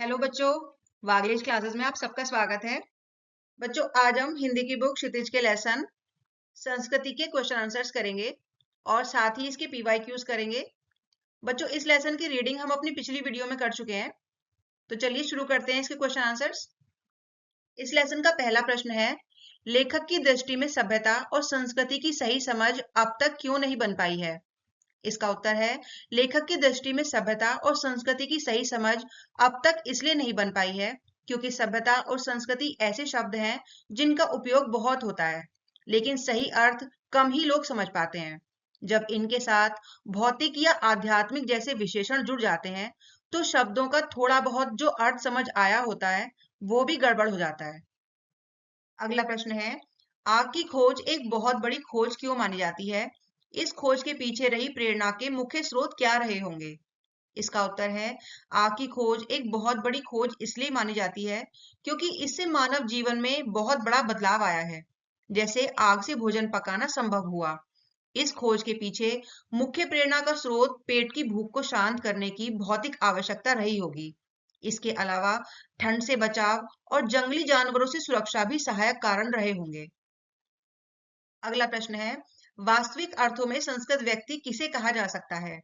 Hello बच्चों। वागलेज classes में आप सबका स्वागत है। बच्चों, आज हम हिंदी की बुक क्षितिज के लेसन संस्कृति के क्वेश्चन आंसर्स करेंगे और साथ ही इसके पीवाईक्यूज करेंगे। बच्चों, इस लेसन की रीडिंग हम अपनी पिछली वीडियो में कर चुके हैं, तो चलिए शुरू करते हैं इसके क्वेश्चन आंसर्स। इस लेसन का पहला प्रश्न है, लेखक की दृष्टि में सभ्यता और संस्कृति की सही समझ अब तक क्यों नहीं बन पाई है? इसका उत्तर है, लेखक की दृष्टि में सभ्यता और संस्कृति की सही समझ अब तक इसलिए नहीं बन पाई है क्योंकि सभ्यता और संस्कृति ऐसे शब्द हैं जिनका उपयोग बहुत होता है, लेकिन सही अर्थ कम ही लोग समझ पाते हैं। जब इनके साथ भौतिक या आध्यात्मिक जैसे विशेषण जुड़ जाते हैं, तो शब्दों का थोड़ा बहुत जो अर्थ समझ आया होता है, वो भी गड़बड़ हो जाता है। अगला प्रश्न है, आग की खोज एक बहुत बड़ी खोज क्यों मानी जाती है? इस खोज के पीछे रही प्रेरणा के मुख्य स्रोत क्या रहे होंगे? इसका उत्तर है, आग की खोज एक बहुत बड़ी खोज इसलिए मानी जाती है क्योंकि इससे मानव जीवन में बहुत बड़ा बदलाव आया है। जैसे आग से भोजन पकाना संभव हुआ। इस खोज के पीछे मुख्य प्रेरणा का स्रोत पेट की भूख को शांत करने की भौतिक आवश्यकता रही होगी। इसके अलावा ठंड से बचाव और जंगली जानवरों से सुरक्षा भी सहायक कारण रहे होंगे। अगला प्रश्न है, वास्तविक अर्थों में संस्कृत व्यक्ति किसे कहा जा सकता है?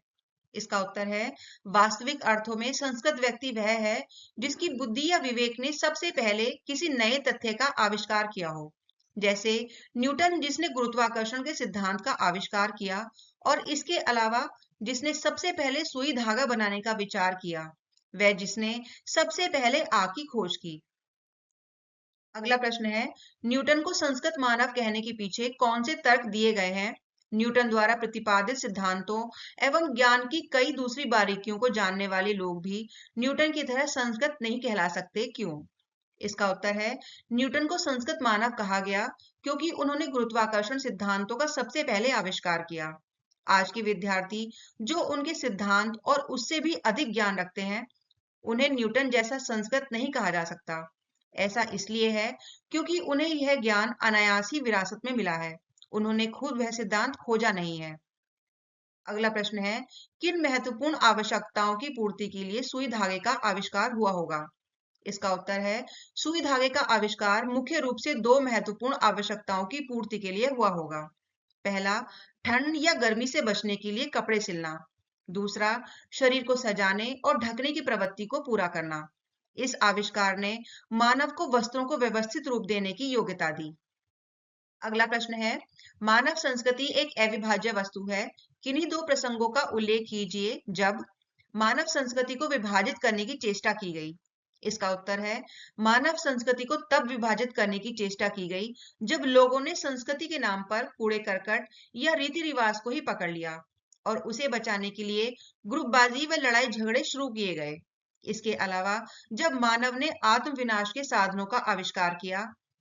इसका उत्तर है, वास्तविक अर्थों में संस्कृत व्यक्ति वह है जिसकी बुद्धि या विवेक ने सबसे पहले किसी नए तथ्य का आविष्कार किया हो। जैसे न्यूटन, जिसने गुरुत्वाकर्षण के सिद्धांत का आविष्कार किया, और इसके अलावा जिसने सबसे पहले सुई धागा बनाने का विचार किया, वह जिसने सबसे पहले आग की खोज की। अगला प्रश्न है, न्यूटन को संस्कृत मानव कहने के पीछे कौन से तर्क दिए गए हैं? न्यूटन द्वारा प्रतिपादित सिद्धांतों एवं ज्ञान की कई दूसरी बारीकियों को जानने वाले लोग भी न्यूटन की तरह संस्कृत नहीं कहला सकते, क्यों? इसका उत्तर है, न्यूटन को संस्कृत मानव कहा गया क्योंकि उन्होंने गुरुत्वाकर्षण सिद्धांतों का सबसे पहले आविष्कार किया। आज के विद्यार्थी जो उनके सिद्धांत और उससे भी अधिक ज्ञान रखते हैं, उन्हें न्यूटन जैसा संस्कृत नहीं कहा जा सकता। ऐसा इसलिए है क्योंकि उन्हें यह ज्ञान अनायास ही विरासत में मिला है। उन्होंने खुद वह सिद्धांत खोजा नहीं है। अगला प्रश्न है, किन महत्वपूर्ण आवश्यकताओं की पूर्ति के लिए सुई धागे का आविष्कार हुआ होगा? इसका उत्तर है, सुई धागे का आविष्कार मुख्य रूप से दो महत्वपूर्ण आवश्यकताओं की पूर्ति के लिए हुआ होगा। पहला, ठंड या गर्मी से बचने के लिए कपड़े सिलना। दूसरा, शरीर को सजाने और ढकने की प्रवृत्ति को पूरा करना। इस आविष्कार ने मानव को वस्त्रों को व्यवस्थित रूप देने की योग्यता दी। अगला प्रश्न है, मानव संस्कृति एक अविभाज्य वस्तु है। किन्हीं दो प्रसंगों का उल्लेख कीजिए जब मानव संस्कृति को विभाजित करने की चेष्टा की गई। इसका उत्तर है, मानव संस्कृति को तब विभाजित करने की चेष्टा की गई जब लोगों ने संस्कृति के नाम पर कूड़े करकट या रीति रिवाज को ही पकड़ लिया और उसे बचाने के लिए ग्रुपबाजी व लड़ाई झगड़े शुरू किए गए। इसके अलावा जब मानव ने आत्म विनाश के साधनों का आविष्कार किया,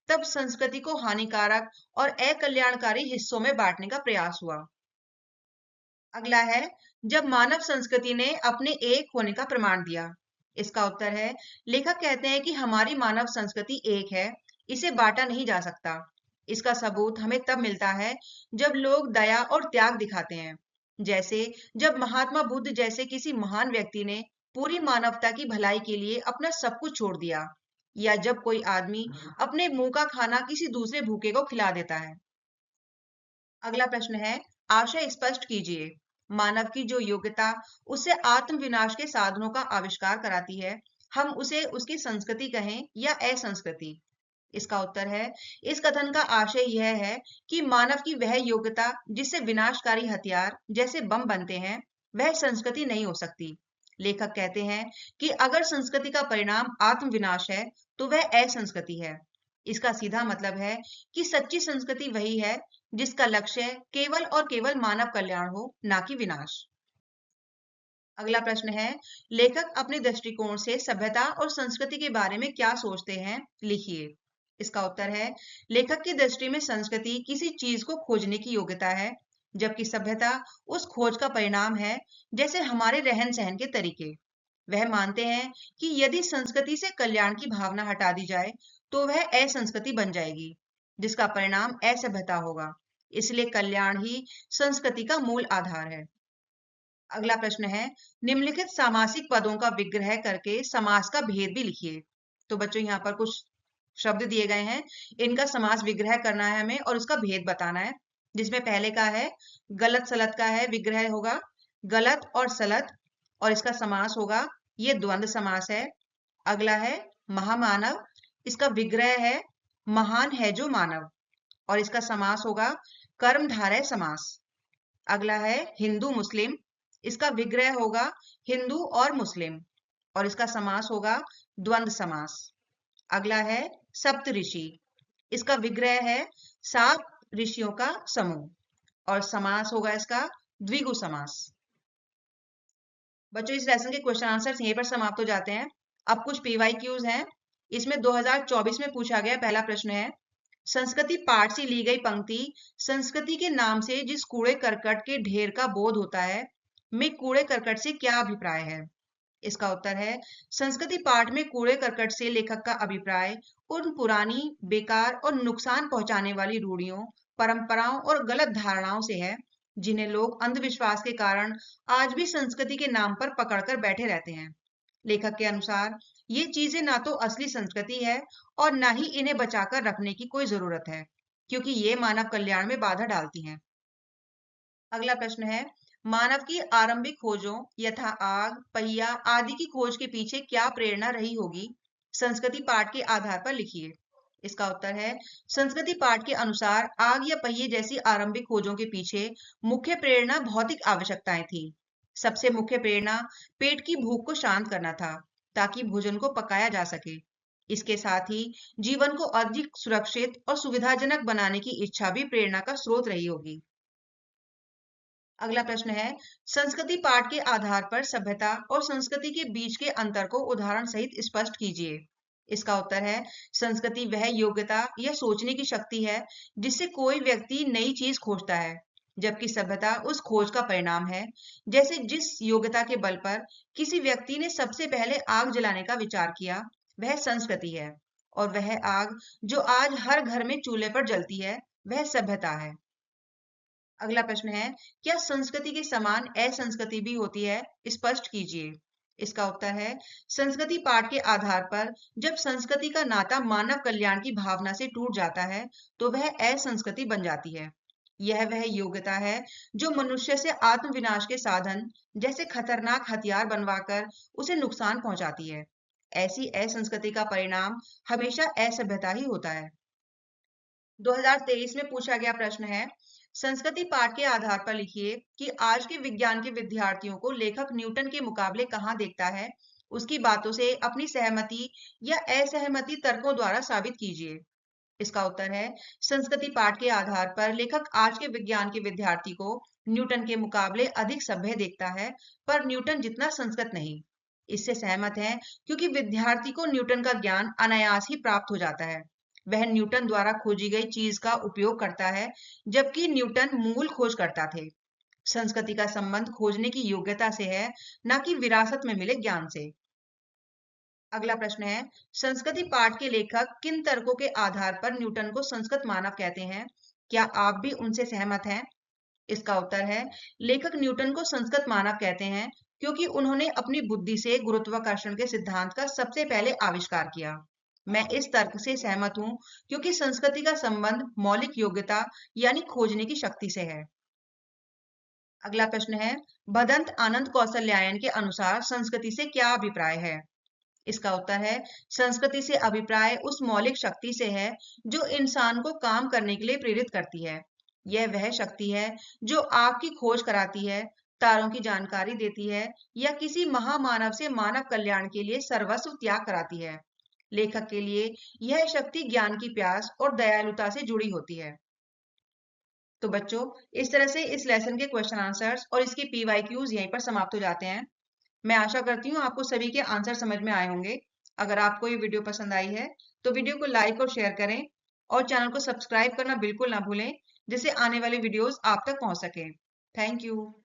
तब संस्कृति को हानिकारक और अकल्याणकारी हिस्सों में बांटने का प्रयास हुआ। अगला है, जब मानव संस्कृति ने अपने एक होने का प्रमाण दिया। इसका उत्तर है, लेखक कहते हैं कि हमारी मानव संस्कृति एक है, इसे बांटा नहीं जा सकता। इसका सबूत हमें तब मिलता है जब लोग दया और त्याग दिखाते हैं। जैसे जब महात्मा बुद्ध जैसे किसी महान व्यक्ति ने पूरी मानवता की भलाई के लिए अपना सब कुछ छोड़ दिया, या जब कोई आदमी अपने मुंह का खाना किसी दूसरे भूखे को खिला देता है। अगला प्रश्न है, आशय स्पष्ट कीजिए। मानव की जो योग्यता उसे आत्म विनाश के साधनों का आविष्कार कराती है, हम उसे उसकी संस्कृति कहें या असंस्कृति? इसका उत्तर है, इस कथन का आशय यह है कि मानव की वह योग्यता जिससे विनाशकारी हथियार जैसे बम बनते हैं, वह संस्कृति नहीं हो सकती। लेखक कहते हैं कि अगर संस्कृति का परिणाम आत्म विनाश है, तो वह असंस्कृति है। इसका सीधा मतलब है कि सच्ची संस्कृति वही है जिसका लक्ष्य केवल और केवल मानव कल्याण हो, ना कि विनाश। अगला प्रश्न है, लेखक अपने दृष्टिकोण से सभ्यता और संस्कृति के बारे में क्या सोचते हैं, लिखिए। इसका उत्तर है, लेखक की दृष्टि में संस्कृति किसी चीज को खोजने की योग्यता है, जबकि सभ्यता उस खोज का परिणाम है, जैसे हमारे रहन सहन के तरीके। वह मानते हैं कि यदि संस्कृति से कल्याण की भावना हटा दी जाए, तो वह असंस्कृति बन जाएगी, जिसका परिणाम असभ्यता होगा। इसलिए कल्याण ही संस्कृति का मूल आधार है। अगला प्रश्न है, निम्नलिखित सामासिक पदों का विग्रह करके समास का भेद भी लिखिए। तो बच्चों यहाँ पर कुछ शब्द दिए गए हैं, इनका समास विग्रह करना है हमें और उसका भेद बताना है। जिसमें पहले का है गलत सलत का है, विग्रह होगा गलत और सलत, और इसका समास होगा, ये द्वंद्व समास है। अगला है महामानव, इसका विग्रह है महान है जो मानव, और इसका समास होगा कर्मधारय समास। अगला है हिंदू मुस्लिम, इसका विग्रह होगा हिंदू और मुस्लिम, और इसका समास होगा द्वंद्व समास। अगला है सप्त ऋषि, इसका विग्रह है सात ऋषियों का समूह, और समास होगा इसका द्विगु समास। बच्चों इस लेसन के क्वेश्चन आंसर्स यहीं पर समाप्त हो जाते हैं। अब कुछ पीवाईक्यूज हैं। इसमें 2024 में पूछा गया पहला प्रश्न है, संस्कृति पाठ से ली गई पंक्ति संस्कृति के नाम से जिस कूड़े करकट के ढेर का बोध होता है में कूड़े करकट से क्या अभिप्राय है। इसका उत्तर है, संस्कृति पाठ में कूड़े करकट से लेखक का अभिप्राय उन पुरानी बेकार और नुकसान पहुंचाने वाली रूढ़ियों, परंपराओं और गलत धारणाओं से है जिन्हें लोग अंधविश्वास के कारण आज भी संस्कृति के नाम पर पकड़कर बैठे रहते हैं। लेखक के अनुसार ये चीजें ना तो असली संस्कृति है और ना ही इन्हें बचाकर रखने की कोई जरूरत है, क्योंकि ये मानव कल्याण में बाधा डालती हैं। अगला प्रश्न है, मानव की आरंभिक खोजों यथा आग, पहिया आदि की खोज के पीछे क्या प्रेरणा रही होगी, संस्कृति पाठ के आधार पर लिखिए। इसका उत्तर है, संस्कृति पाठ के अनुसार आग या पहिए जैसी आरंभिक खोजों के पीछे मुख्य प्रेरणा भौतिक आवश्यकताएं थी। सबसे मुख्य प्रेरणा पेट की भूख को शांत करना था ताकि भोजन को पकाया जा सके। इसके साथ ही जीवन को अधिक सुरक्षित और सुविधाजनक बनाने की इच्छा भी प्रेरणा का स्रोत रही होगी। अगला प्रश्न है, संस्कृति पाठ के आधार पर सभ्यता और संस्कृति के बीच के अंतर को उदाहरण सहित स्पष्ट कीजिए। इसका उत्तर है, संस्कृति वह योग्यता या सोचने की शक्ति है जिससे कोई व्यक्ति नई चीज खोजता है, जबकि सभ्यता उस खोज का परिणाम है। जैसे जिस योग्यता के बल पर किसी व्यक्ति ने सबसे पहले आग जलाने का विचार किया, वह संस्कृति है, और वह आग जो आज हर घर में चूल्हे पर जलती है, वह सभ्यता है। अगला प्रश्न है, क्या संस्कृति के समान असंस्कृति भी होती है, स्पष्ट कीजिए। इसका उत्तर है, संस्कृति पाठ के आधार पर जब संस्कृति का नाता मानव कल्याण की भावना से टूट जाता है तो वह असंस्कृति बन जाती है। यह वह योग्यता है जो मनुष्य से आत्मविनाश के साधन जैसे खतरनाक हथियार बनवाकर उसे नुकसान पहुंचाती है। ऐसी असंस्कृति का परिणाम हमेशा असभ्यता ही होता है। 2023 में पूछा गया प्रश्न है, संस्कृति पाठ के आधार पर लिखिए कि आज के विज्ञान के विद्यार्थियों को लेखक न्यूटन के मुकाबले कहाँ देखता है। उसकी बातों से अपनी सहमति या असहमति तर्कों द्वारा साबित कीजिए। इसका उत्तर है, संस्कृति पाठ के आधार पर लेखक आज के विज्ञान के विद्यार्थी को न्यूटन के मुकाबले अधिक सभ्य देखता है, पर न्यूटन जितना संस्कृत नहीं। इससे सहमत है क्योंकि विद्यार्थी को न्यूटन का ज्ञान अनायास ही प्राप्त हो जाता है। वह न्यूटन द्वारा खोजी गई चीज का उपयोग करता है, जबकि न्यूटन मूल खोज करता थे। संस्कृति का संबंध खोजने की योग्यता से है, न कि विरासत में मिले ज्ञान से। अगला प्रश्न है, संस्कृति पाठ के लेखक किन तर्कों के आधार पर न्यूटन को संस्कृत मानव कहते हैं? क्या आप भी उनसे सहमत हैं? इसका उत्तर है, लेखक न्यूटन को संस्कृत मानव कहते हैं क्योंकि उन्होंने अपनी बुद्धि से गुरुत्वाकर्षण के सिद्धांत का सबसे पहले आविष्कार किया। मैं इस तर्क से सहमत हूं क्योंकि संस्कृति का संबंध मौलिक योग्यता यानी खोजने की शक्ति से है। अगला प्रश्न है, भदंत आनंद कौशल्यायन के अनुसार संस्कृति से क्या अभिप्राय है? इसका उत्तर है, संस्कृति से अभिप्राय उस मौलिक शक्ति से है जो इंसान को काम करने के लिए प्रेरित करती है। यह वह शक्ति है जो आग की खोज कराती है, तारों की जानकारी देती है या किसी महामानव से मानव कल्याण के लिए सर्वस्व त्याग कराती है। लेखक के लिए यह शक्ति ज्ञान की प्यास और दयालुता से जुड़ी होती है। तो बच्चों, इस तरह से इस लेसन के क्वेश्चन आंसर्स और इसके पीवाईक्यूज यहीं पर समाप्त हो जाते हैं। मैं आशा करती हूँ आपको सभी के आंसर समझ में आए होंगे। अगर आपको ये वीडियो पसंद आई है तो वीडियो को लाइक और शेयर करें और चैनल को सब्सक्राइब करना बिल्कुल ना भूलें, जिससे आने वाली वीडियोस आप तक पहुंच सके। Thank you.